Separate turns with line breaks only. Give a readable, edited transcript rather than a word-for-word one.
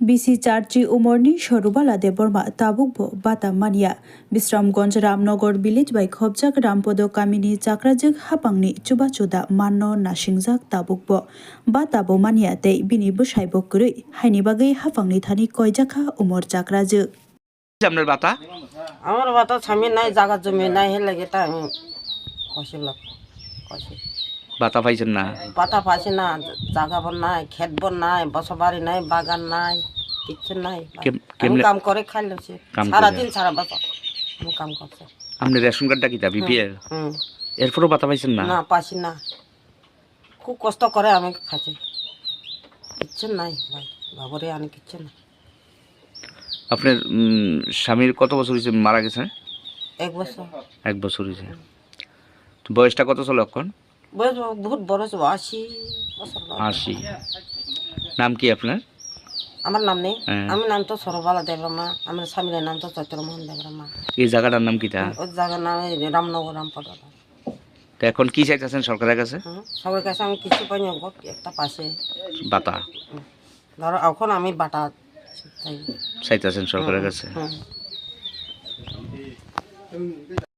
BC চার্চি উমরনি সরুবালা Debbarma তাবুকব বাতা মানিয়া Bishramganj Ramnagar village by খবজাক Rampada কামিনী চাকরাजोग हापांनि चुबाचुदा माननो नासिंजाक ताबुकब बाताबो मानिया तै बिनि बसाइबो गरै हाइनि बागै हापांनि थानि कयजाखा उमर चाकराजोग
আপনার বাতা
আমার বাতা স্বামী নাই জায়গা জমি নাই হে লাগে তা আমি কইছিলাম
বাতা পাইছেন না
পাতা পাইছি না জায়গা বন নাই ক্ষেত বন নাই বসবাড়ি নাই বাগান নাই কিচ্ছু নাই আমি কাম করে খাই লছি সারাদিন সারা বছর আমি কাম করছি
আপনি রেশন কার্ডটা কিতা বিপিএল এরপরও বাতা পাইছেন না
না পাইছি না খুব কষ্ট করে আমি খাচ্ছি কিচ্ছু নাই ভাই বাবরে আমি কিচ্ছু না
আপনার স্বামীর কত বছর হয়েছে মারা গেছে
1 বছর
1 বছর হয়েছে তো বয়সটা কত চলে এখন
বয়স বহুত বড় 80 বছর
80 নাম কি আপনার
আমার নাম নেই আমি নাম তো সরবালা দেবরমা আমার স্বামীর নাম তো চৈত্রমোহন দেবরমা
এই জায়গাটার নাম কিটা
ওই জায়গার নাম রামনগর রামপদ
তো এখন কি চাইতেছেন সরকারের কাছে
সবার কাছে আমি কিছু পাইনি একটা পাশে
বাতা
ধরো এখন আমি বাটা
চাইতেছেন সরকারের কাছে